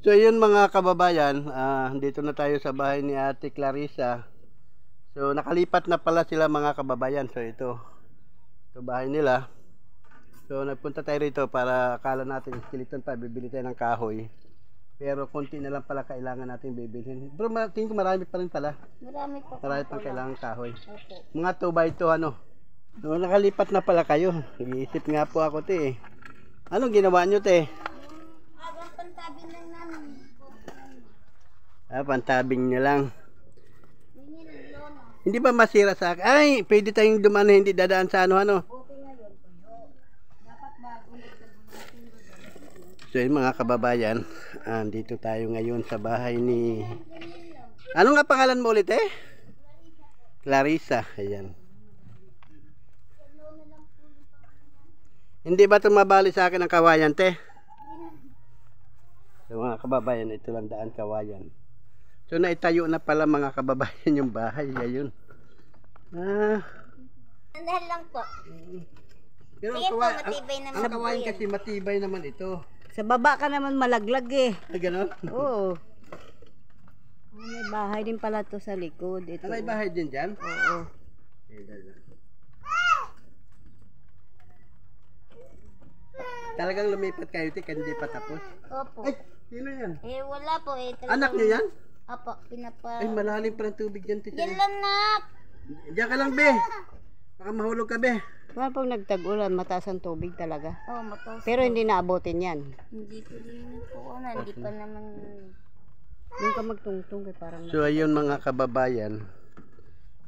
So yun mga kababayan, dito na tayo sa bahay ni Ate Clarissa. So nakalipat na pala sila mga kababayan. So ito bahay nila. So nagpunta tayo rito para akala natin skeleton pa, bibili tayo ng kahoy. Pero konti na lang pala kailangan natin bibilhin. Bro, tingin ko marami pa rin pala. Marami pa. Marami pang kailangan kahoy. Opo. Mga 2x2 ano. So nakalipat na pala kayo. Iisip nga po ako te. Anong ginawa nyo te? Pantabing lang namin. Pantabing nyo lang. Hindi ba masira sa akin? Ay, pwede tayong dumaan na hindi dadaan sa ano. So yun mga kababayan, dito tayo ngayon sa bahay ni... Ano nga pangalan mo ulit eh? Clarissa, ayan. Hindi ba ito mabali sa akin ang kawayan te? So mga kababayan, ito lang daan kawayan. So naitayo na pala mga kababayan yung bahay, ayun. Andahal lang po. Pero Sige po, matibay naman ang kawayan po yan. kasi matibay naman ito. Sa baba ka naman malaglag eh. Ay, gano'n? Oo. May bahay din pala to sa likod. Ito. May bahay din dyan? Oo. Talagang lumipat kayo, te, hindi pa tapos? Opo. Ay, sino yan? Wala po eh. Anak niyo yan? Opo, Ay, malalim pa ng tubig dyan, te. Yan lang nak. Diyan ka lang, be. Baka mahulog ka, be. Well, pag nagtag-ulan, mataas ang tubig talaga. Oo, matos. Pero hindi naabotin yan. Hindi ko din po hindi pa naman. Doon ka magtungtong kay parang... So, ayun mga kababayan.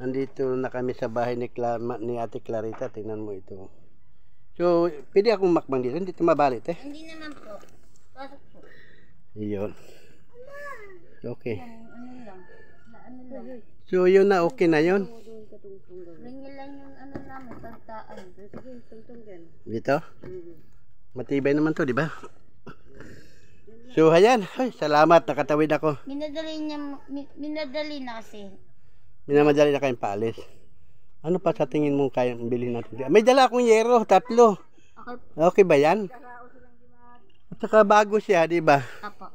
Andito na kami sa bahay ni Ate Clarita. Tingnan mo ito. So, pwede akong makbang dito. Hindi ito mabalit, eh. Hindi naman po. Pasok po. Ayun. Okay. Ano lang. So, yun na. Okay na yun. Ganyan lang yung ano namin, pagtaan. Sige, tungtong dyan. Dito? Matibay naman to, di ba? So, ayan. Ay, salamat. Nakatawid ako. Minadali na kasi. Minamadali na kayong paalis. Ano pa sa tingin mong kayang bilhin natin? May dala akong yero, 3. Okay ba yan? At saka bago siya, di ba? Apo.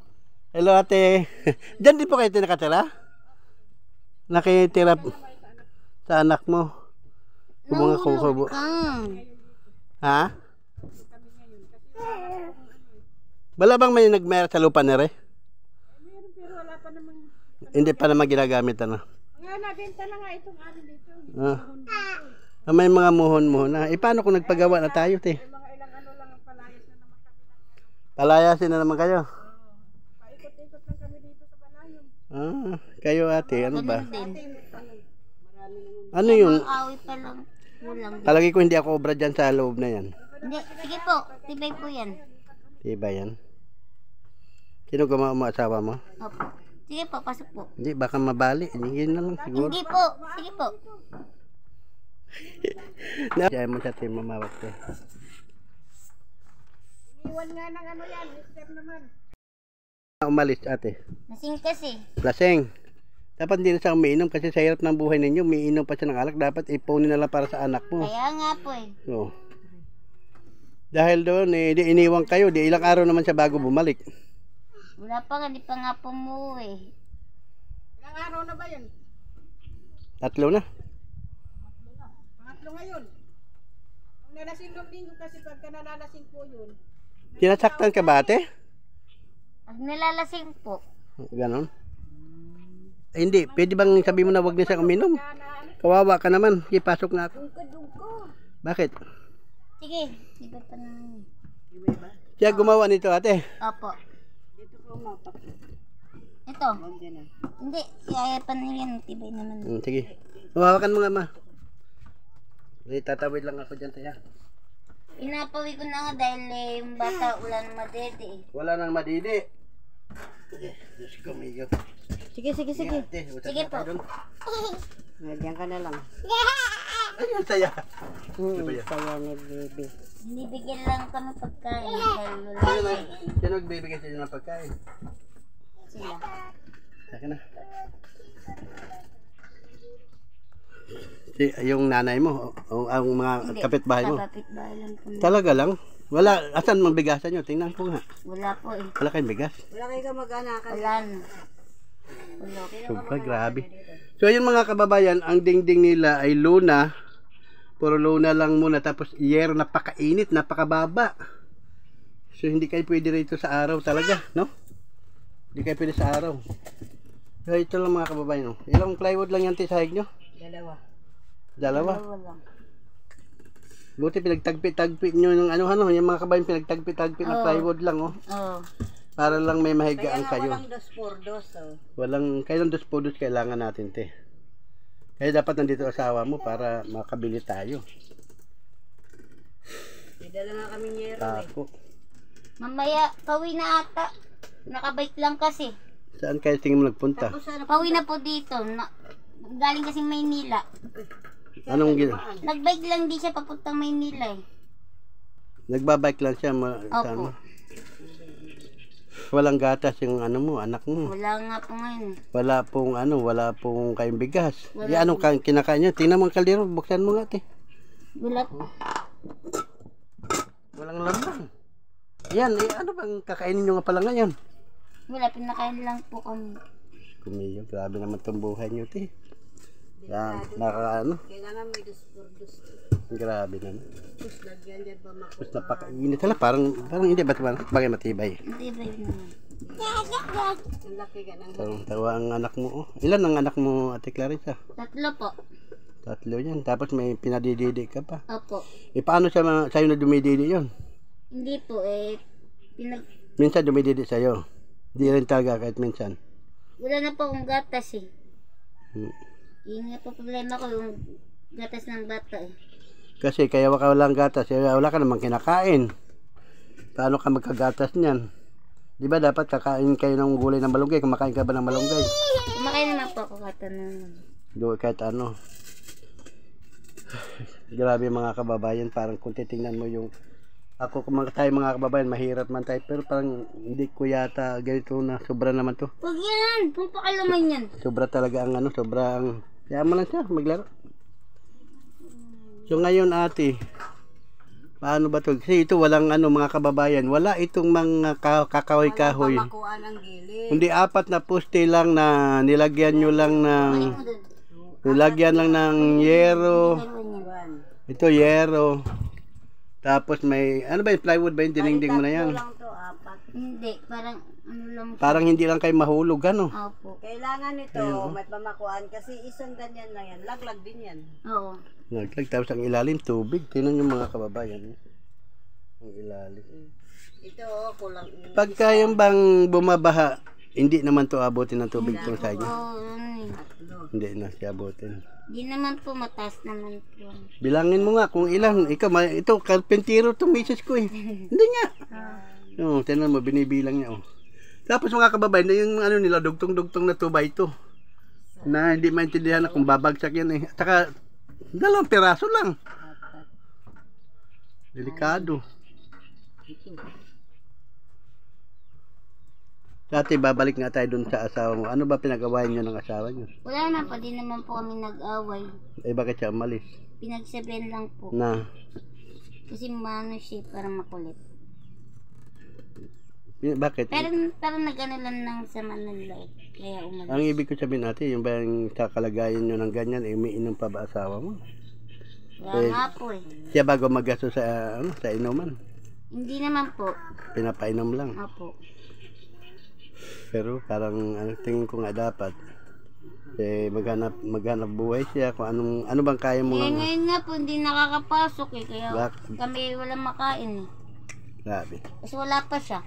Hello ate. Diyan din po kayo nakatira? Nakitira sa anak mo? Mga kukubo. Ha? Wala bang may nagmayar sa lupa na rin? Meron pero wala pa naman. Hindi pa naman ginagamit ano? Nga, nabenta na nga itong amin dito. May mga muhon-muhon na. Paano kung nagpagawa na tayo, te? Mga ilang ano lang ang palayas na naman kami. Palayasin na naman kayo. Paikot-ikot lang kami dito sa Balayong. Kayo ate, ano ba? Din. Ano yun? Awi pa lang. Kulang. Palagi ko hindi ako obra dyan sa loob na yan. Hindi, sige po. Tibay po yan. Diba yan? Sino gumawa mo asawa mo? Opo. Sige po, pasok po. Hindi, baka mabali. Yun na lang siguro. Hindi po. Sige po. Kaya mo sa team mamawak ko. Iniwan nga ng ano yan, step naman. Umalis ate. Nasing kasi. Laseng. Dapat hindi na siya umiinom kasi sa hirap ng buhay ninyo, umiinom pa siya ng alak. Dapat ipunin na lang para sa anak mo. Kaya nga po eh. Oo. Dahil doon, di iniwan kayo. Di ilang araw naman siya bago bumalik. Wala pa nga, di pa nga pumuwi. Ilang araw na ba yun? 3 na. Pangatlo ngayon. Ang nalasing linggo kasi pagka nalalasing po yun. Sinasaktan ka ba ate? Pag nilalasing po. Ganon. Hindi, pwede bang sabi mo na wag na siya uminom? Kawawa ka naman. Ipasok na ako. Bakit? Sige, iba pa naman. Siya gumawa nito ate. Opo. Dito ko umapak. Ito. Hindi, kaya pa na yan. Tibay naman. Sige. Hawakan mo nga ma. Tatawid lang ako dyan tayo. Inapawi ko na nga dahil yung bata wala na madede eh. Wala nang madidi. Diyos ko, migo. Sige. Sige po. Diyan ka na lang. Ay, ang saya. Saya ni baby. Binibigyan lang kami pagkain dahil wala eh. Sino nagbibigay sa inyo ng pagkain? Sila. Saka na. Yung nanay mo, o ang mga kapitbahay mo. Kapitbahay lang po. Talaga lang? Wala, asan mang bigasan nyo? Tingnan ko nga. Wala po eh. Wala kayong bigas? Wala kayo kamag-anakan. Wala na. Wala. Super, grabe. So ayun mga kababayan, ang dingding nila ay luna. Puro luna lang muna. Tapos yero, napakainit, napakababa. So hindi kayo pwede rito sa araw talaga, no? Hindi kayo pwede sa araw. So ito lang mga kababayan. Ilang plywood lang yan sahig nyo? Dalawa. Dalawa? Wala lang. Buti pinagtagpi-tagpi nyo yung ano, yung mga kababayan pinagtagpi-tagpi na plywood lang, oh. Oo. Para lang may mahigaan Kaya nga kayo. walang 2x2, oh. Kailan dos po dos kailangan natin, te. Kaya dapat nandito asawa mo para makabili tayo. May dala nga kaming yero, eh. Tako. Mamaya, pauwi na ata. Nakabike lang kasi. Saan kayo tingin mo nagpunta? Tapos sana Pauwi na po dito. Galing kasing Maynila. Anong gina? Nagbike lang di siya papuntang Maynila eh. Nagbabike lang siya sa Opo. ano? Walang gatas yung ano mo, anak mo. Wala nga po ngayon. Wala pong kayong bigas. Wala Di anong kinakain niya? Tingnan mo ang kaldero, buksan mo nga, te. Wala po. Walang laman. Yan, ano bang kakainin nyo nga pala ngayon? Wala, pinakain lang po kami. Kumiyo, grabe naman itong buhay nyo, te. Yan, ano? kailangan may 2x2. Grabe naman. Tapos lagyan dyan ba Tapos napakainit. Hala, parang hindi ba bagay matibay? Hindi ba yun naman? Ang laki ka ng Tawa ang anak mo. Oh. Ilan ang anak mo, Ate Clarissa? 3 po. 3 yan. Tapos may pinadididi ka pa. Opo. Paano sa'yo na dumididi yun? Hindi po eh. Minsan dumididi sa'yo. Hindi rin talaga kahit minsan. Wala na po akong gatas eh. Hmm. Yun nga po problema ko, yung gatas ng bata eh. Kasi kaya ka walang gatas, wala ka namang kinakain. Paano ka magkagatas niyan? Di ba dapat kakain kayo ng gulay ng malunggay? Kumakain ka ba ng malunggay? Kumakain naman po ako katanungan. Doon kahit ano. Grabe mga kababayan, parang kung titingnan mo yung ako kung tayo mga kababayan, mahirap man tayo, pero parang hindi ko yata ganito na sobra naman to. Huwag yan! Pumpakalaman yan. Sobra talaga ang ano, sobrang kaya mo lang siya maglaro. So ngayon ate, paano ba to? Kasi ito walang ano mga kababayan, wala itong mga kakahoy-kahoy. makuha ng gilid. Kundi 4 na poste lang na nilagyan nyo lang ng nilagyan lang ng yero. Ito yero. Tapos may ano ba yung plywood ba yung dinengding mo na yan? Lang to, 4. Hindi, parang ano lang po. Parang hindi lang kayo mahulog ano. Opo. Kailangan nito, may pamakuan kasi isang ganyan lang yan. Laglag din yan. Oo. Naglag tapos ang ilalim tubig. Tingnan yung mga kababayan. Ang ilalim. Ito, kulang. Pagka yung bang bumabaha, hindi naman to abutin ng tubig itong sa inyo. Oo, ano eh. Hindi na siya abutin. Di naman po, mataas naman po. Bilangin mo nga kung ilan. Ikaw, ito, karpentero itong misis ko eh. Hindi nga. Oo, tingnan mo, binibilang niya oh. Tapos mga kababayan, yung ano nila, dugtong-dugtong na 2x2. Na hindi maintindihan na kung babagsak yan eh. At saka, 2 piraso lang. Delikado. Dati babalik nga tayo dun sa asawa mo. Ano ba pinag-awayan nyo ng asawa nyo? Wala na pa, di naman po kami nag-away. Eh bakit siya umalis? Pinagsabihan lang po. Na, Kasi mano siya, parang makulit. bakit? Pero parang nag-ano lang ng sama ng loob. Kaya umalis. Ang ibig ko sabihin natin, yung ba yung sa kalagayan nyo ng ganyan, eh, umiinom pa ba asawa mo? Wala nga po eh. Siya bago magasto sa, sa inuman? Hindi naman po. Pinapainom lang. Opo. Pero parang tingin ko nga dapat maghanap buhay siya kung ano bang kaya mo Eh, lang. ngayon nga po, hindi nakakapasok eh. Kaya Bakit? kami walang makain eh. Grabe. Kasi wala pa siya.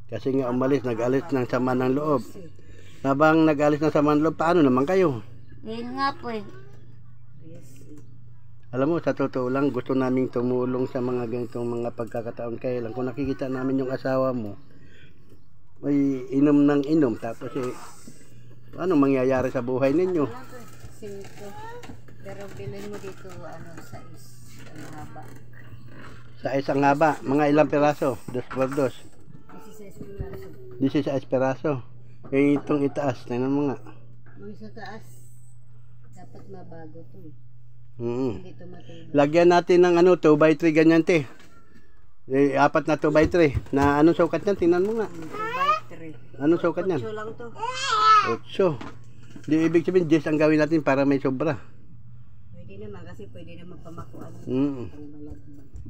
Kasi nga nag-alis ng sama ng loob. Habang nag-alis ng sama ng loob, paano naman kayo? Ngayon nga po eh. Alam mo, sa totoo lang, gusto naming tumulong sa mga ganitong mga pagkakataon. Kaya lang, kung nakikita namin yung asawa mo, may inom ng inom. Tapos ano mangyayari sa buhay ninyo? 5. Pero bilhin mo dito, size. Ang haba. Sa isang haba, mga ilang peraso? 2x2. 16 16 peraso. Eh, itong itaas, tingnan mo nga. Yung sa taas, dapat mabago to. Mm. Hindi to matibay. Lagyan natin ng 2x3 ganyan te. Apat na 2x3. Na anong sukat niyan? Tingnan mo nga. 2x3. Anong sukat niyan? 8 lang to. 8. Di ibig sabihin 10 ang gawin natin para may sobra. Pwede naman kasi pwede naman pamakuan.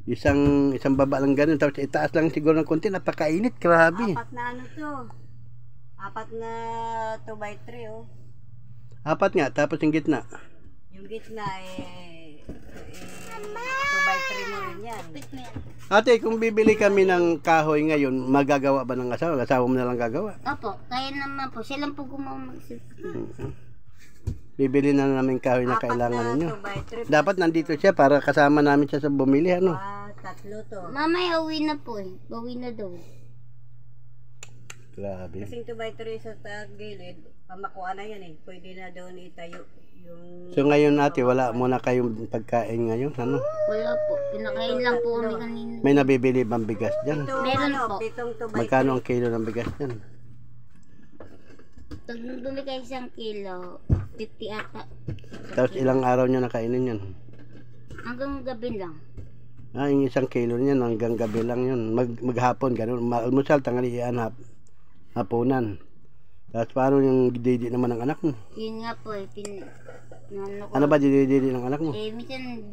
Isang baba lang ganun. Tapos itaas lang siguro ng konti. Napakainit. Grabe. Apat na ano to? Apat na 2x3 oh. Apat nga. Tapos yung gitna. Yung gitna 2x3 mo rin yan. Ate, kung bibili kami ng kahoy ngayon, magagawa ba ng asawa? Asawa mo na lang gagawa. Opo, kaya naman po. Siya lang po gumawa mag-isip. Bibili na namin kahoy na kailangan ninyo. 2x3. Dapat nandito siya para kasama namin siya sa bumili. Ano? Tatlo to. Mamaya uwi na po eh. Uwi na daw. Grabe. Kasing 2x3 sa tagilid, pamakuan na yan eh. Pwede na doon itayo yung... So ngayon ate, wala muna kayong pagkain ngayon. Ano? Wala po. Pinakain lang po kami kanina. May nabibili bang bigas dyan? Meron po. Pitong 2x3. Magkano ang kilo ng bigas dyan? Pag bumili kayo 1 kilo, 50 ata. Tapos ilang araw nyo nakainin yun? Hanggang gabi lang. Yung 1 kilo niyan hanggang gabi lang yun. Maghapon, ganun. Almusal, tanghalian, hapunan. Tapos paano yung didi naman ng anak mo? Yun nga po eh. Ano ba didi ng anak mo? Minsan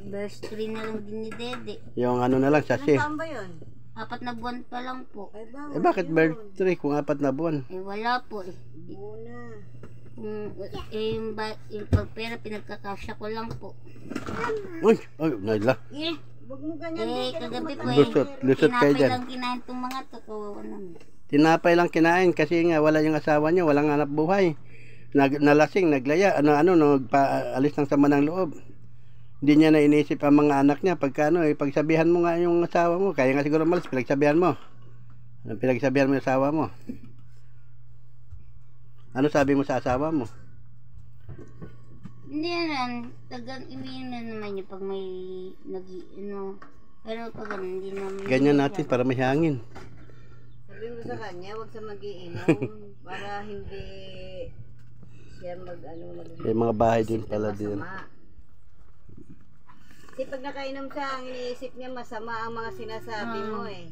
birthday na lang din ni Dede. Yung ano na lang, sachet. Saan ba yun? 4 na buwan pa lang po. Ay ba? Bakit birthday kung 4 na buwan? Wala po eh. Muna. Yung pagpera pinagkakasya ko lang po. Uy, Naila. Huwag mo ganyan. Kagabi po Lusot kayo tinapay dyan. lang kinain itong mga to. Tinapay lang kinain kasi nga wala yung asawa niya, walang hanap buhay. Nalasing, naglaya, nagpaalis ng sama ng loob. Hindi niya na inisip ang mga anak niya. Pagsabihan mo nga yung asawa mo, kaya nga siguro malas, pinagsabihan mo. Pinagsabihan mo yung asawa mo. Ano sabi mo sa asawa mo? Hindi yan. Tagang imiin na naman yung pag may pero pag hindi naman. Ganyan natin para may hangin. Sabi mo sa kanya, huwag sa mag-iinom para hindi siya May mga bahay din pala din. Kasi pag nakainom siya, ang iniisip niya masama ang mga sinasabi mo eh.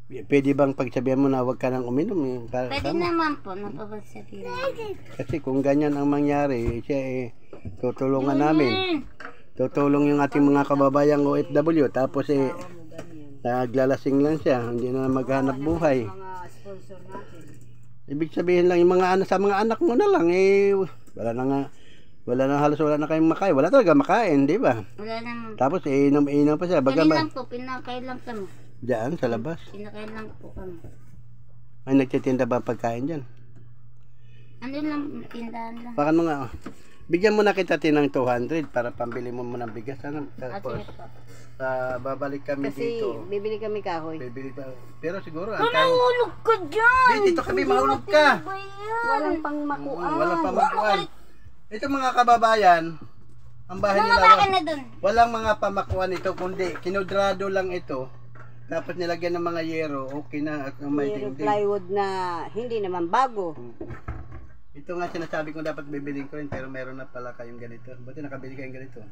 Pwede bang pagsabihan mo na huwag ka nang uminom? Pwede naman po, napapagsabihin. Kasi kung ganyan ang mangyari, siya tutulungan namin. Tutulong yung ating mga kababayang OFW. Tapos naglalasing lang siya, hindi na maghanap buhay. Mga sponsor natin. Ibig sabihin lang yung sa mga anak mo na lang halos wala na kayong makain. Wala talaga makain, di ba? Wala naman. Tapos inom pa siya. Kami lang po, pinakain lang kami. Diyan sa labas. Pinakain lang po kami. Ay nagtitinda ba pagkain diyan? Ano lang, tindahan lang. Baka mga bigyan mo na kita ng 200 para pambili mo ng bigas. Ano? Tapos babalik kami Kasi dito. bibili kami kahoy. Bibili pa. Pero siguro Mahulog ka dyan! Dito kami mahulog ka. Walang pang makuan. Walang pamakuan. Ito mga kababayan, ang bahay nila na dun. walang mga pamakuan ito kundi kinudrado lang ito. Tapos nilagyan ng mga yero, okay na at may Yung dingding. plywood na hindi naman bago. Ito nga sinasabi ko dapat bibilin ko rin pero meron na pala kayong ganito. Buti nakabili kayong ganito.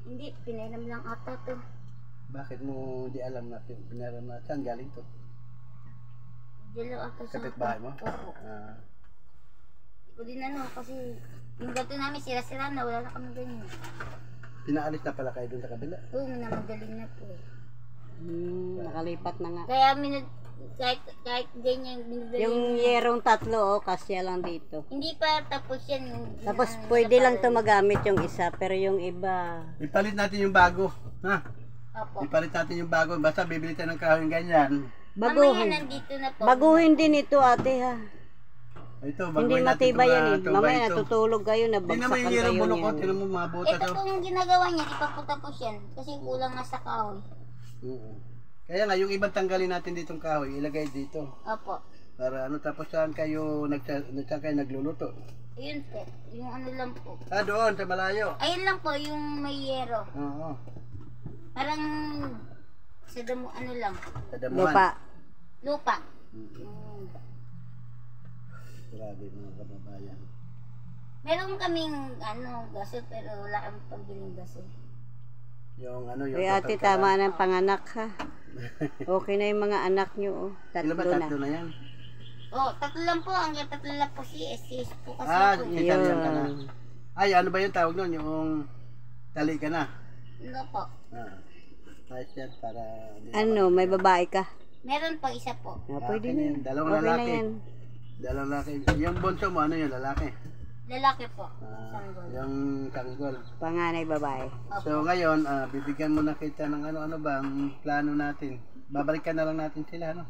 Hindi, pinainom lang ata to. Bakit mo di alam na pinaram na? Saan galing to? Diyan ata sa Kapitbahay mo? Opo. Hindi ko din kasi yung gato namin sira-sira na wala na kami ganyan. Pinaalis na pala kayo dun sa kabila? Oo, namagaling na po. Nakalipat na nga. Kaya kahit ganyan binibili. Yung yerong tatlo, kasya lang dito. Hindi pa tapos yan. Tapos pwede lang to magamit yung isa, pero yung iba... Ipalit natin yung bago. Ha? Opo. Ipalit natin yung bago. Basta bibili tayo ng kahoy ganyan. Mamaya Baguhin. nandito na po. Baguhin din ito ate ha. Ito, Hindi baguhin natin matibay yan eh. itong Mamaya ito. natutulog kayo, Hindi naman nabagsakan yung yero kayo bulokot. niyan. Tinan mo mga butas. Ito pong ginagawa niya, ipaputapos yan. Kasi kulang nga sa kahoy. Oo. Kaya nga, yung ibang tanggalin natin ditong kahoy, ilagay dito. Opo. Para tapos saan kayo, saan kayo nagluluto? Ayun po. Yung ano lang po. Doon, sa malayo. Ayun lang po, yung may yero. Oo. Parang sa ano lang. Sa damuhan. Lupa. Grabe mga kababayan. Meron kaming gasol pero wala kami pambiling gasol. Yung ano, yung Uy, ate, tama ng panganak ha. Okay na yung mga anak nyo. Oh. Ilan ba? Tatlo na. Tatlo na yan. Oh, tatlo lang po. Hanggang tatlo lang po si SCS po kasi Ah, ako. isang ka na. Yun. Ay, ano ba yung tawag nun? Yung tali ka na. Ano po? Ah. Nice yan para... Ano, may babae ka? Meron po isa po. Ah, pwede Okay na na yan. yan. Dalawang Okay na lalaki. yan. Dalawang lalaki. Yung bunso mo, ano yung lalaki? Lalaki po. Ah, Sanggol. yung tanggol. Panganay babae. So ngayon, bibigyan mo na kita ng ano ba ang plano natin. Babalikan na lang natin sila, no?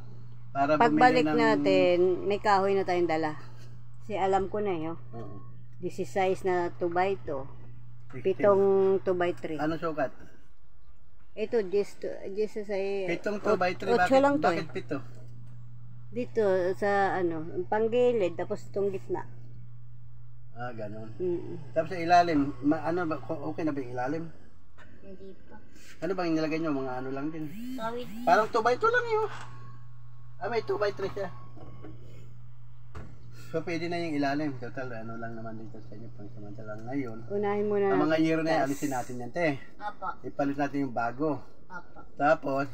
Para Pagbalik bumili ng... natin, may kahoy na tayong dala. Kasi alam ko na yun. Oo. 16 na 2x2. 16. 7 2x3. Ano sukat? Ito, just ay... Pitong 2x3. 8 lang to Bakit eh. pito? Dito, sa ano, panggilid, tapos itong gitna. Ah, ganun. Mm. Tapos sa ilalim, ano ba, okay na ba yung ilalim? Hindi po. Ano bang nilagay nyo? Mga ano lang din. Sorry. Parang 2x2 lang yun. Ah, may 2x3 siya. So, pwede na yung ilalim. Total, ano lang naman dito sa inyo. Pang samantalang ngayon. Unahin mo na Ang mga natin year na yan, butas. alisin natin yan, te. Apo. Ipalit natin yung bago. Apo. Tapos,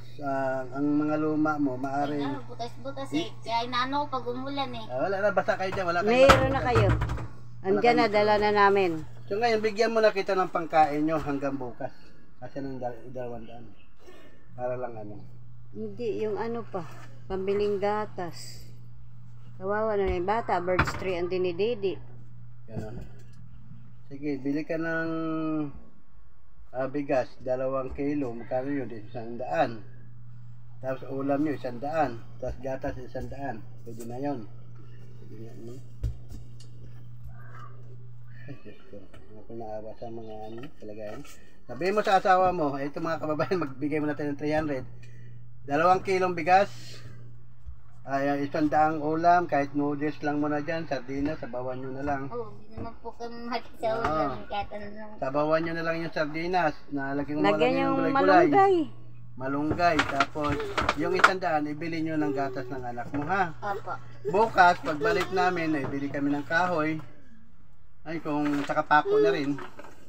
ang mga luma mo, Ay, maaaring... ano, butas-butas eh. Kaya inaano ko pag umulan eh. wala na, basta kayo dyan. Wala kayong Mayroon na kayo. Andyan na, dala na namin. So ngayon, bigyan mo na kita ng pangkain nyo hanggang bukas. Kasi ng 200. Para lang ano. Hindi, yung ano pa, pambiling gatas. Kawawa na yung bata, birds tree ang dinididi. Ganon. Sige, bili ka ng bigas, 2 kilo. Magkano yun? 100. Tapos ulam nyo, 100. Tapos gatas, 100. Pwede na yun. Pwede na yun. Ay, Diyos ko. Ako naawa sa mga ano, kalagayan. Sabihin mo sa asawa mo, ito mga kababayan, magbigay mo natin ng 300. 2 kilong bigas, ay 100 ulam, kahit noodles lang muna dyan, sardinas, sabawan nyo na lang. Oo, hindi naman po kami mahal sa ulam. Kahit ano lang. Sabawan nyo na lang yung sardinas, na lagyan mo Lagyan lang yung gulay-gulay. malunggay. Malunggay, tapos yung 100, ibili nyo ng gatas ng anak mo, ha? Apo. Bukas, pagbalik namin, ay bili kami ng kahoy. Ay, kung saka pako na rin.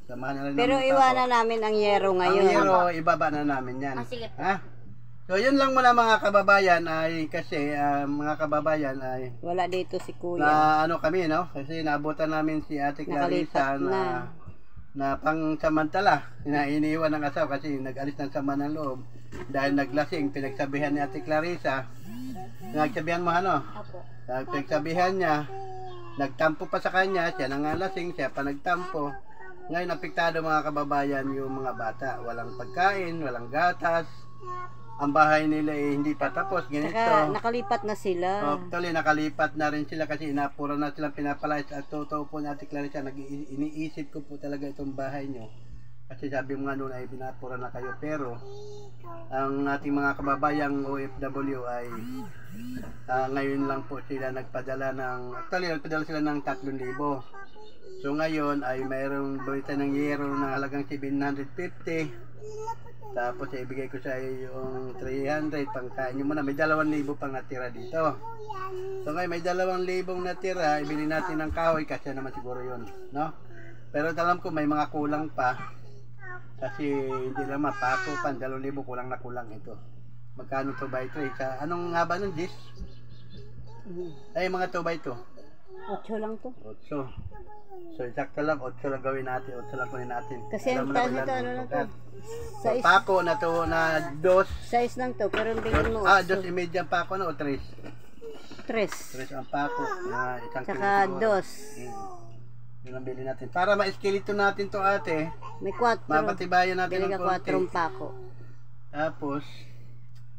Samahan na rin Pero namin ng pako. iwanan namin ang yero ngayon. Ang yero, ibaba na namin yan. Ah, sige po. Ha? So, yun lang muna mga kababayan ay kasi mga kababayan ay Wala dito si kuya. na ano kami, no? Kasi naabutan namin si Ate Clarissa Nakalipat na pang samantala. Iniiwan ng asawa kasi nag-alis ng sama ng loob. Dahil naglasing, pinagsabihan ni Ate Clarissa. Nagsabihan mo ano? Apo. Pinagsabihan niya. Nagtampo pa sa kanya, siya nangalasing, siya pa nagtampo. Ngayon, apektado mga kababayan yung mga bata. Walang pagkain, walang gatas. Ang bahay nila eh, hindi pa tapos. Ganito. Saka nakalipat na sila. Actually, nakalipat na rin sila kasi inapura na silang pinapalayas. At totoo po ni Ate Clarissa, iniisip ko po talaga itong bahay nyo. Kasi sabi mo nga noon ay pinapura na kayo. Pero, ang ating mga kababayang OFW ay ngayon lang po sila nagpadala ng, actually nagpadala sila ng 3,000. So ngayon ay mayroong balita ng yero na halagang 750. Tapos ibigay ko sa iyo yung 300 pangkain nyo muna. May 2,000 pang natira dito. So ngayon may 2,000 natira, ibili natin ng kahoy kasi naman siguro yun, no? Pero alam ko may mga kulang pa. Kasi hindi lang mapako pa, 2,000 kulang na kulang ito. Magkano 2x3? Sa anong haba nun, Jis? Ay, mga 2x2. 8 lang to. 8. So, exacto lang, 8 lang gawin natin, 8 lang kunin natin. Kasi ang taas nito, ano na to? So, Size, pako na to, na 2. size lang to, pero ang bilhin mo. 2.5 ang pako na o 3? 3. 3 ang pako. Na isang Tsaka kilo siguro. 2. Yun ang bilhin natin. Para ma-eskelito natin to ate, May 4. mapatibayan natin Bili ng ka konti. 4 pako. Tapos,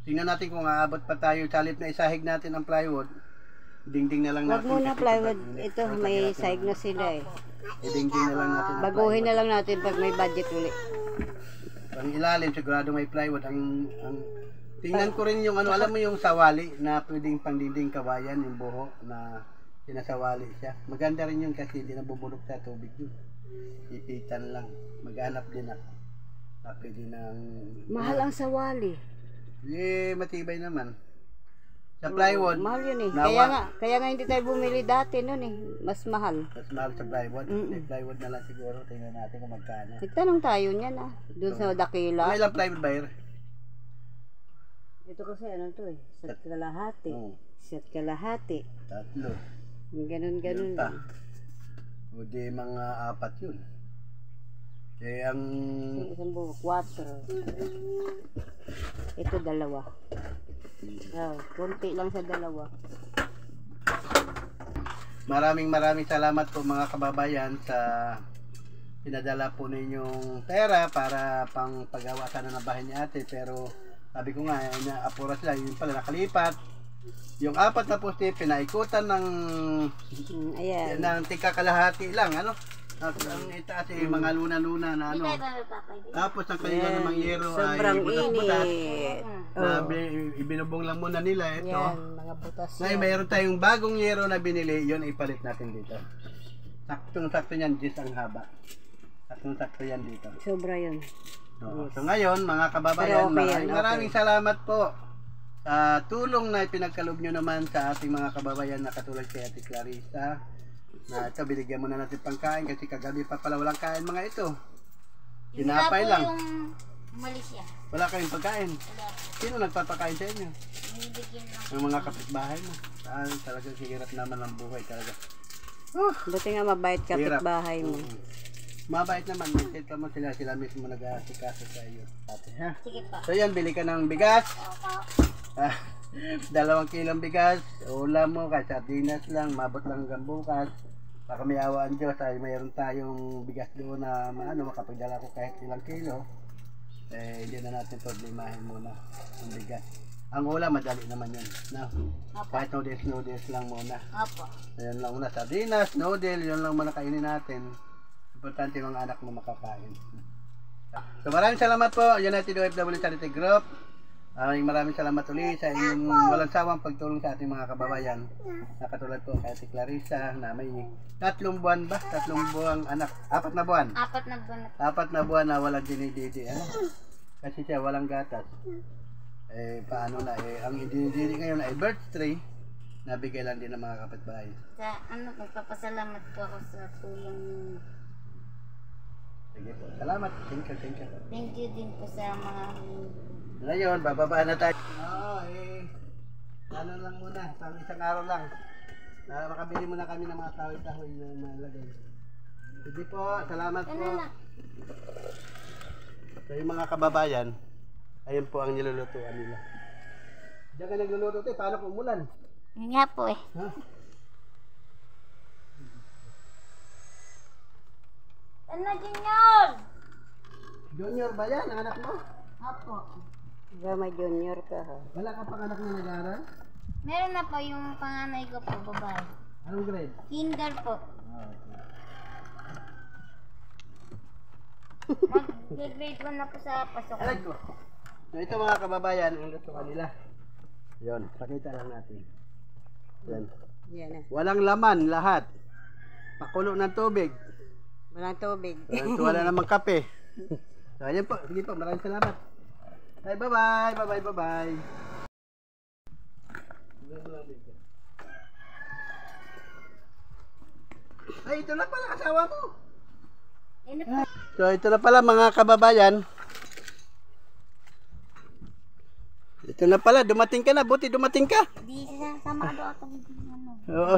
tingnan natin kung aabot pa tayo. Salit na isahig natin ang plywood. Dingding na lang Huwag natin. muna kasi plywood. kapag- Ito, may side na sila eh. Dingding na lang natin. ang Baguhin na plywood. lang natin pag may budget ulit. Ang ilalim, sigurado may plywood. Tingnan ko rin yung ano, alam mo yung sawali na pwedeng pangdingding kawayan, yung buho na sinasawali siya. Maganda rin yun kasi hindi nabubulok sa tubig yun. Ipitan lang. Maghanap din ako. Na pwede ng... Mahal ang sawali. Eh, matibay naman. Sa plywood, Mahal yun eh. nawa. Kaya nga hindi tayo bumili dati nun eh. Mas mahal. Mas mahal sa plywood. May plywood na lang siguro. Tingnan natin kung magkano. Nagtanong tayo niyan ah. Doon sa Dakila. Ano ilang plywood buyer? Ito kasi ano to eh. Isa't kalahati. Oo. Isa't kalahati. 3. Ganun-ganun. Yun pa. O di mga 4 yun. Eh ang... Isang buo, 4. Ito 2. Oh, konti lang sa 2. Maraming salamat po mga kababayan sa pinadala po ninyong pera para pang paggawa sana ng bahay ni ate. Pero sabi ko nga, apura sila, yun pala nakalipat. Yung 4 na poste, pinaikutan ng Ayan. ng tika kalahati lang, ano? Ang itaas mga luna-luna na ano. Hindi tayo magpapay. Tapos ang kanila namang yero Sobrang ay butas-butas. init. Ibinubong lang muna nila ito. Yan, mga butas. Ngayon mayroon tayong bagong yero na binili, yun ipalit natin dito. Saktong-sakto yan, Jis ang haba. Saktong-sakto yan dito. Sobra yun. So ngayon, mga kababayan, Pero okay yan, maraming salamat po sa tulong na ipinagkaloob nyo naman sa ating mga kababayan na katulad kay Ate Clarissa. Na ito, binigyan mo na natin pangkain kasi kagabi pa pala walang kain mga ito. Tinapay lang. Yung umalis siya. Wala kayong pagkain. Wala po. Sino nagpapakain sa inyo? Binibigyan lang. Ang mga kapitbahay mo. Talagang hirap naman ang buhay talaga. Buti nga mabait kapitbahay mo. Mabait naman. Kita mo sila mismo nag-aasikaso sa iyo. Ate, ha? Sige pa. So yan, bili ka ng bigas. 2 kilong bigas. Ulam mo, kahit sardinas lang. Mabot lang hanggang bukas. Baka may awaan Diyos ay mayroon tayong bigas doon na makapagdala ko kahit ilang kilo. Eh, hindi na natin problemahin muna ang bigas. Ang ulam, madali naman yun. No? Kahit noodles lang muna. Opo. Ayan lang muna, sardinas, noodle, yun lang muna kainin natin. Importante mga anak mo makakain. So maraming salamat po, United OFW Charity Group. Maraming salamat ulit sa inyong walang sawang pagtulong sa ating mga kababayan. Na katulad po kay Ate Clarissa na may 3 buwan ba? 3 buwang anak. 4 na buwan. 4 na buwan na. 4 na buwan na walang dinididi. Kasi siya walang gatas. Eh paano na ang dinididi ngayon ay birthday. Nabigay lang din ng mga kapitbahay. Sa magpapasalamat po ako sa tulong niyo. Sige po. Salamat. Thank you. Thank you din po sa mga Ngayon, bababa na tayo. Ano lang muna, isang araw lang. Makabili muna kami ng mga kahoy-kahoy na malagay. Sige po, salamat po. So yung mga kababayan, ayun po ang nilulutuan nila. Diyan ka nagluluto tayo, paano kung umulan? Yun nga po eh. Ha? Ano, Junior? Junior ba yan, ang anak mo? Opo. May junior ka ha. Wala ka pang anak na nag-aaral? Meron na po yung panganay ko po, babae. Anong grade? Kinder po. Mag-grade 1 na po sa pasokan. Alag ko. So ito mga kababayan, ang luto kanila. Yun, pakita lang natin. Yan. Yan na. Walang laman lahat. Pakulo ng tubig. Walang tubig. Wala namang kape. So ayan po, sige po, maraming salamat. Bye bye. Ay, ito na pala asawa mo. Ano po? So ito na pala mga kababayan. Ito na pala, dumating ka na, buti dumating ka. Di sasama daw ako. Oo.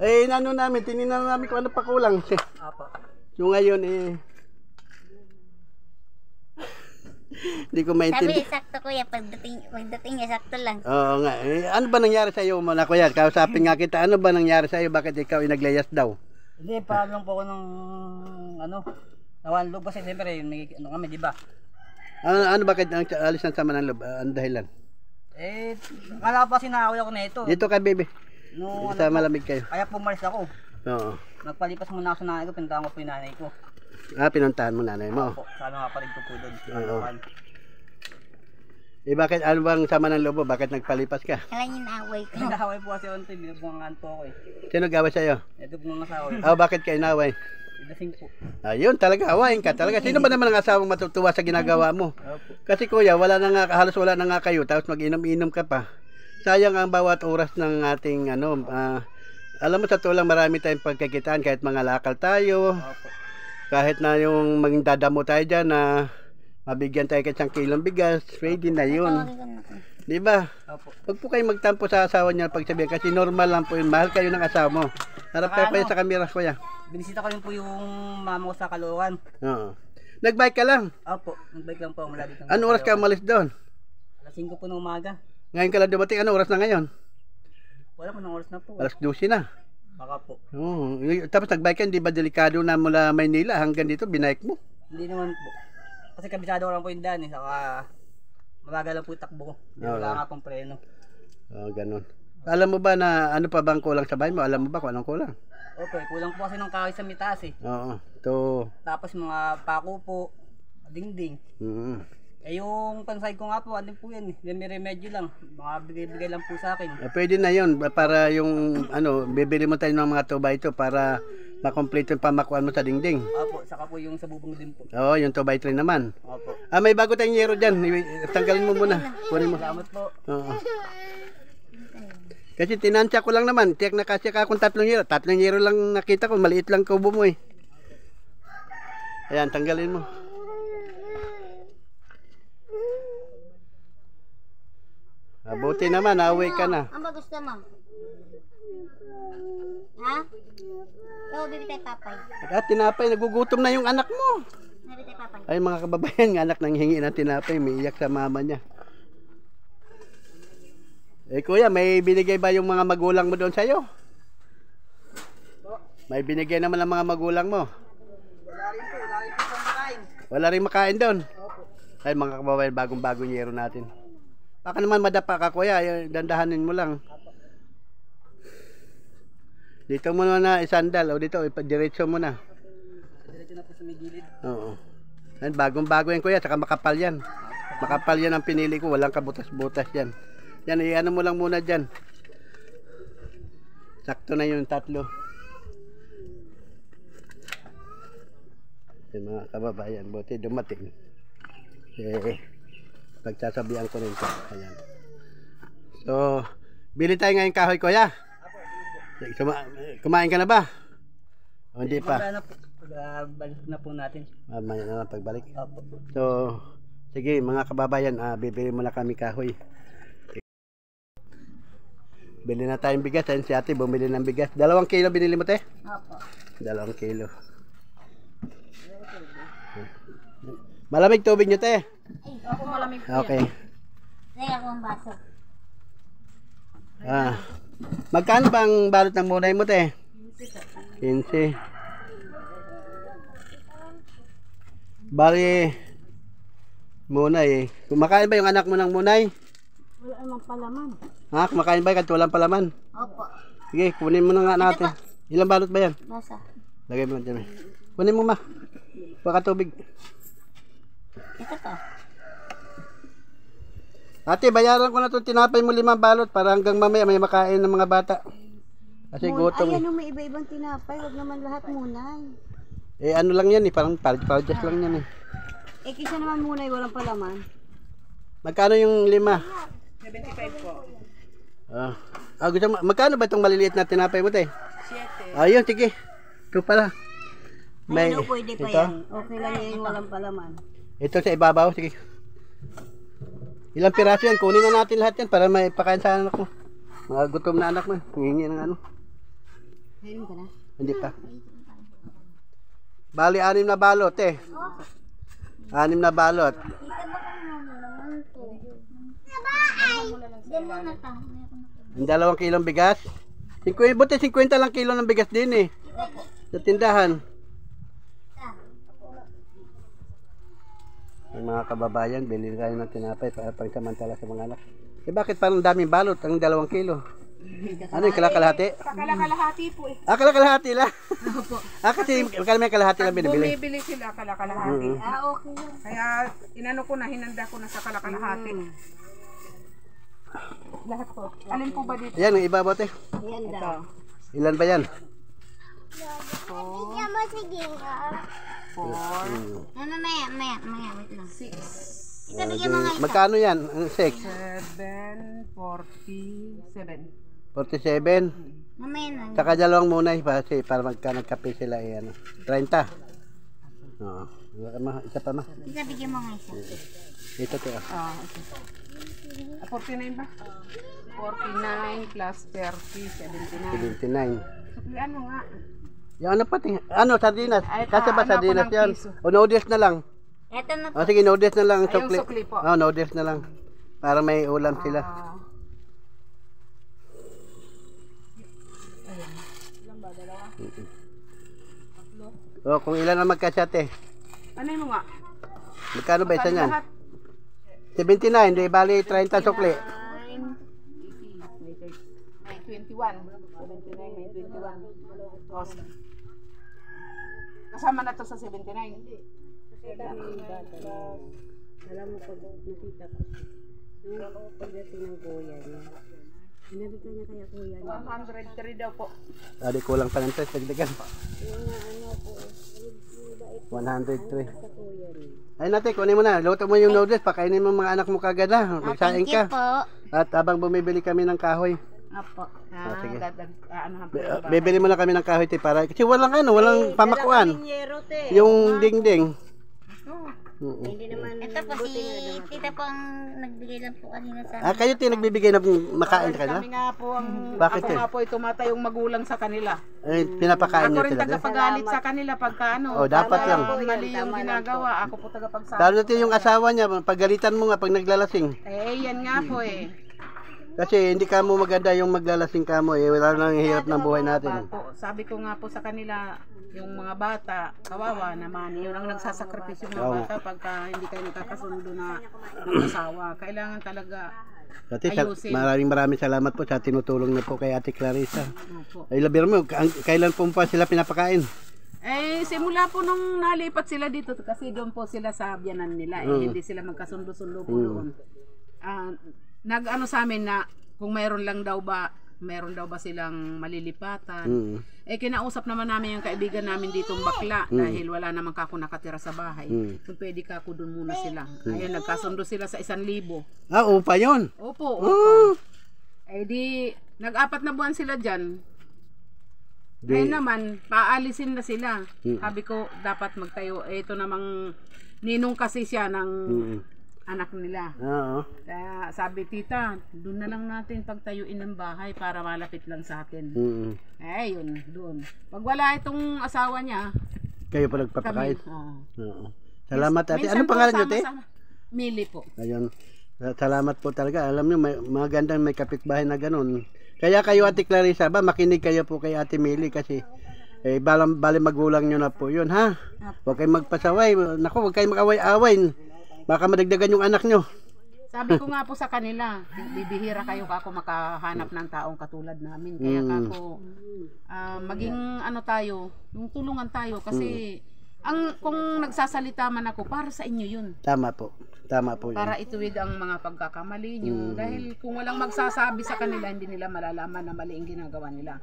Eh, inano namin, tininan namin kung ano pa kulang. So ngayon hindi ko maintindihan. Sabi, sakto kuya, pagdating niya, sakto lang. Oo nga. Ano ba nangyari sa iyo muna kuya? Kausapin nga kita, ano ba nangyari sa iyo? Bakit ikaw ay naglayas daw? Hindi, paalam po ako ng nawanlog kasi siyempre, kami, di ba? Ano bakit ang alis ng sama ng loob? Ang dahilan? Akala ko pa sinaway ako na ito. Dito ka, baby. No, Sa malamig kayo. Kaya pumalis ako. Oo. Nagpalipas muna ako sa nanay ko, pinuntahan ko po yung nanay ko. Pinuntahan mo nanay mo. Po, sana nga pa rin po doon. Oo. Bakit ano bang sama ng loob mo? Bakit nagpalipas ka? Kailan yung naaway ko? Nagaway po kasi ako, binabungan po ako eh. Sino gawin sa iyo? Ito po ng asawa. Bakit kayo naway? Idasing po. Ayun, talaga awayin ka talaga. Sino ba naman ang asawang matutuwa sa ginagawa mo? Opo. Kasi kuya, halos wala na nga kayo, tapos mag-inom-inom ka pa. sayang ang bawat oras ng ating alam mo sa tulang marami tayong pagkakitaan kahit mga lakal tayo, Opo. kahit na yung maging dadamo tayo dyan na mabigyan tayo kahit 1 kilong bigas, ready na yun. Di ba? Opo. Huwag po kayo magtampo sa asawa niya pagsabihan kasi normal lang po yun. Mahal kayo ng asawa mo. Harap tayo pa yun sa kamera, kuya. Binisita ko rin po yung mama ko sa Caloocan. Oo. Nag-bike ka lang. Opo, nagbike lang po ako mula dito. Ano oras ka umalis doon? Alas 5 po ng umaga. Ngayon ka lang dumating. Ano oras na ngayon? Wala po ng oras na po. Alas 12 na. Baka po. Oo. Tapos nag-bike ka, hindi ba delikado na mula Maynila hanggang dito, binike mo? Hindi naman po. Kasi kabisado ko lang po yung daan eh. Saka mabagal lang po yung takbo ko. Hindi Oo. wala nga pong preno. Oo, ganun. Alam mo ba na ano pa bang kulang sa bahay mo? Alam mo ba kung anong kulang? Opo, kulang po kasi ng kahoy sa mitaas eh. Oo. To. Tapos mga pako po, dingding. Mm. Eh yung pansay ko nga po, ano po yan eh. May remedyo lang. Mga bigay-bigay lang po sa akin. Pwede na yun para yung bibili mo tayo ng mga tubay ito para makomplete yung pamakuan mo sa dingding. Opo, saka po yung sa bubong din po. Oo, yung 2x3 naman. Opo. May bago tayong yero dyan. Tanggalin mo muna. Kunin mo. Salamat po. Oo. Kasi tinansya ko lang naman. Tiyak na kasi ka akong 3 yero. 3 yero lang nakita ko. Maliit lang kubo mo eh. Ayan, tanggalin mo. Buti naman, away ka na. Ang ba gusto mo? Ha? Oo, bibig tayo papay. At tinapay, nagugutom na yung anak mo. Bibig tayo papay. Ay mga kababayan, yung anak nang hingi ng tinapay, may iyak sa mama niya. Eh kuya, may binigay ba yung mga magulang mo doon sa'yo? May binigay naman ang mga magulang mo. Wala rin po kumakain. Wala rin makain doon. Ay mga kababayan, bagong-bagong yero natin. Baka naman madapa ka kuya, dandahanin mo lang. Dito mo na isandal o dito, diretso mo na. Diretso na po sa may gilid. Oo. Yan, bagong-bago yan kuya, saka makapal yan. Makapal yan ang pinili ko, walang kabutas-butas yan. Yan, i-ano mo lang muna dyan. Sakto na yung 3. Yan mga kababayan, buti dumating. Pagsasabihan ko rin ito. Ayan. So, bili tayo ngayon kahoy kuya. Kumain ka na ba? O hindi pa? Wala na po. Balik na po natin. Mamaya na lang pagbalik. Opo. So, sige mga kababayan, bibili muna kami kahoy. Bili na tayong bigas. Ayun si ate, bumili ng bigas. 2 kilo binili mo te? Opo. 2 kilo. Malamig tubig nyo te? Ako malamig po Okay. Lagay ako ang baso. Magkano bang balot ng munay mo te? 15. Bali, munay. Kumakain ba yung anak mo ng munay? Wala namang palaman. Ha? Kumakain ba kahit walang palaman? Opo. Sige, kunin mo na nga natin. Ilang balot ba yan? Basa. Lagay mo dyan. Kunin mo ma. Baka tubig. Ito to. Ate, bayaran ko na itong tinapay mo 5 balot para hanggang mamaya may makain ng mga bata. Kasi gutom eh. Ayan, may iba-ibang tinapay. Huwag naman lahat munay. Eh ano lang yan eh, parang paljas lang yan eh. Eh, kisa naman munay, walang palaman. Magkano yung 5? 75 po. Gusto mo, magkano ba itong maliliit na tinapay mo te? 7. Ayun, sige. Ito pala. Ay, ano, pwede pa ito? yan. Okay lang yan, walang palaman. Ito sa ibabaw, sige. Ilang piraso yan? Kunin na natin lahat yan para may pakain sa anak mo. Mga gutom na anak mo. Hingi ng ano. Ayun ka na. Hindi pa. Bali, 6 na balot eh. 6 na balot. Diyan muna ta. Yung 2 kilong bigas. 50, buti 50 lang kilo ng bigas din eh. Sa tindahan. Yung mga kababayan, bilhin kayo ng tinapay para pangsamantala sa mga anak. Eh bakit parang daming balot ang 2 kilo? Ano yung kalakalahati? Kalakalahati po eh. Kalakalahati lang. Kasi may kalahati lang binibili. Bumibili sila kalakalahati. Okay. Kaya inano ko na, hinanda ko na sa kalakalahati. Lahat po. Alin po ba dito? Yan, yung ibabaw te. Ayan daw. Ilan ba yan? Mamaya, wait lang. 6. Ito, bigyan mo nga isa. Magkano yan? Ang 6? 747. 47. Mamaya na. Saka dalawang muna kasi para nagkape sila ano. 30. Oo. Isa pa ma. Isa, bigyan mo nga isa. Ito to. Ah, okay. 49 ba? 49 plus 30, 79. 79. Suklian mo nga. Yung ano pati? Ano, sardinas? Ay, Kasi ba ano sardinas ako ng yan? piso. O noodles na lang? Ito na po. O sige, noodles na lang ang Ay, yung sukli. sukli po. O, noodles na lang. Para may ulam sila. Ah, O, kung ilan ang magkasyate. ano mo nga? Magkano ba isa niyan? Lahat. 79, di bali 30 sukli. 21. 79 may 21. Oh, kasama na to sa 79. Alam mo, pag nakita ko siya, nung pagdating ng kuya niya, sinabi ko niya kaya kuya niya, 103 daw po. Adi kulang pa ng 3, dagdagan pa. yung ano po, mabait 103. sa kuya niya. Ay natin, kunin mo na. Luto mo yung noodles, pakainin mo mga anak mo kagad na. Magsaing Thank you ka. po. At habang bumibili kami ng kahoy. Opo. sige. Ano Bibili mo na kami ng kahoy te, para kasi walang pamakuan. Yung dingding. Oo. Hindi naman, Ito po si tita po ang nagbigay lang po kanina sa Ah, kayo te nagbibigay na makain ka na? Kami nga po ang Bakit ako eh? nga po ay tumatayong magulang sa kanila. Eh, pinapakain Ako niyo rin sila te. tagapagalit sa kanila pagka ano. Oh, dapat pagka lang. Mali yung ginagawa. Ako po tagapagsabi. Lalo natin yung asawa niya, pagalitan mo nga pag naglalasing. Eh, yan nga po eh. Kasi hindi ka mo maganda yung maglalasing ka mo, eh, wala nang hirap ng buhay natin. Po, sabi ko nga po sa kanila, yung mga bata, kawawa naman, yun ang nagsasakripisyo ng mga Oo. bata pagka hindi kayo nagkakasundo na mag-asawa. Kailangan talaga Dati, ayusin. maraming salamat po sa tinutulong niyo po kay Ate Clarissa. Opo. Ay, labir mo, kailan po pa sila pinapakain? Eh, simula po nung nalipat sila dito, kasi doon po sila sa biyanan nila, eh, hindi sila magkasundo-sundo po doon. Nag-ano sa amin na kung mayroon daw ba silang malilipatan. Eh kinausap naman namin yung kaibigan namin ditong bakla dahil wala naman kako nakatira sa bahay. Kung pwede kako doon muna sila. Ayun, nagkasundo sila sa 1,000. Ah, upa yun. Opo, opo. Eh di, nag-4 na buwan sila dyan. Ngayon naman, paalisin na sila. Sabi ko, dapat magtayo. Eh, ito namang ninong kasi siya ng anak nila. Oo. Kaya sabi, tita, doon na lang natin pagtayuin ng bahay para malapit lang sa atin. Eh, yun, doon. Pag wala itong asawa niya, Kayo pa kami. nagpapakain. Oo. Oo. Salamat ate. Minsan Anong po, pangalan niyo te? sama-sama. Mili po. Ayun. Salamat po talaga. Alam niyo, may magandang may kapitbahay na ganun. Kaya kayo Ate Clarissa ba, makinig kayo po kay Ate Mili kasi bali magulang niyo na po yun ha. Huwag kayong magpasaway. Naku, huwag kayong mag-away-away. Baka madagdagan yung anak niyo. Sabi ko nga po sa kanila, bibihira kayo kako makahanap ng taong katulad namin. Kaya kako maging ano tayo, yung tulungan tayo kasi kung nagsasalita man ako para sa inyo yun. Tama po. Tama po yun. Para ituwid ang mga pagkakamali nyo. Dahil kung walang magsasabi sa kanila, hindi nila malalaman na mali ang ginagawa nila.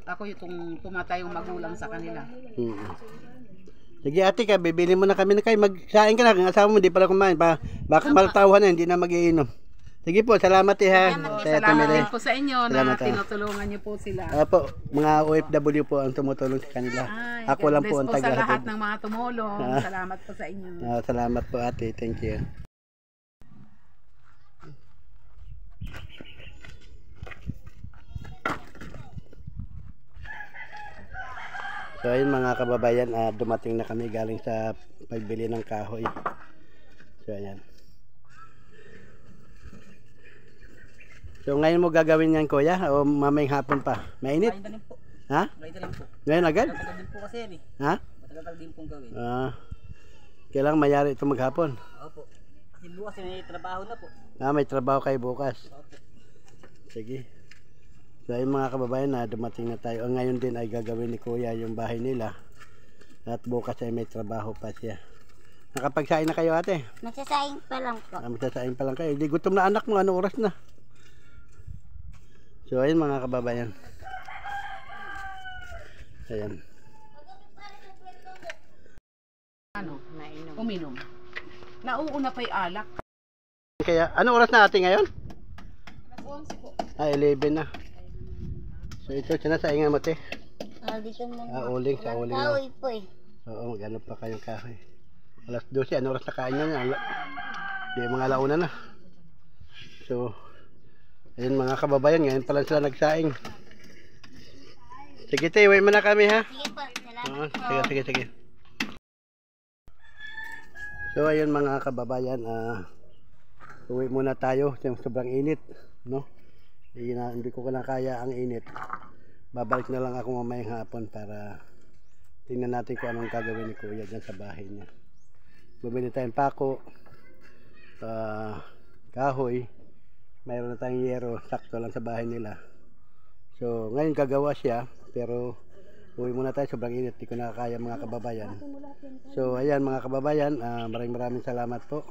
Ako yung tumatayong magulang sa kanila. Sige ate ka, bibili mo na kami na kayo. Magsaing ka na. Ang asawa mo, hindi pala kumain. Baka maltawa na, hindi na mag-iinom. Sige po, salamat ha. Salamat din po sa inyo Salamat, na tinutulungan nyo po sila. Po, mga OFW po ang tumutulong sa kanila. Ako lang po ang sa lahat tagahatid. ng mga tumulong. Salamat po sa inyo. Salamat po ate, thank you. So ayun mga kababayan, dumating na kami galing sa pagbili ng kahoy. So ayan. So ngayon mo gagawin yan kuya o mamayang hapon pa? Mainit? Kain na rin po. Ha? Kain na rin po. Ngayon agad? Matagal din po kasi yan eh. Ha? Matagal din pong gawin. Kailangan mayari ito maghapon. Opo. Kasi bukas may trabaho na po. May trabaho kayo bukas. Opo. Sige. So ayun mga kababayan na dumating na tayo. Ngayon din ay gagawin ni kuya yung bahay nila. At bukas ay may trabaho pa siya. Nakapagsain na kayo ate? Nagsasaing pa lang po. Magsasain pa lang kayo. Di gutom na anak mo. Ano oras na? So ayun mga kababayan. Ayan. Uminom. Nauuna pa'y alak. Kaya, ano oras na ating ngayon? Alas 11 po. 11 na. So ito, sinasaingan mo te. Dito muna. Uling, sa uling lang. Kahoy po eh. Oo, maghanap pa kayong kahoy. Alas 12, ano oras na kain na niya? Di, mga alauna na. So, ayun mga kababayan, ngayon pa lang sila nagsaing. Sige te, uwi mo na kami ha. Sige po, salamat Oo, po. sige. So ayun mga kababayan, uwi muna tayo. Sobrang init, no? Hindi ko na kaya ang init. Babalik na lang ako mamayang hapon para tingnan natin kung anong gagawin ni Kuya dyan sa bahay niya. Bumili tayong pako, kahoy, mayroon na tayong yero, sakto lang sa bahay nila. So ngayon gagawa siya, pero uwi muna tayo, sobrang init, di ko nakakaya mga kababayan. So ayan mga kababayan, maraming salamat po.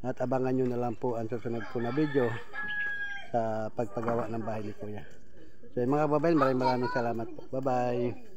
At abangan nyo na lang po ang susunod ko na video sa pagpagawa ng bahay ni Kuya. So mga kababayan, maraming salamat po. Bye bye.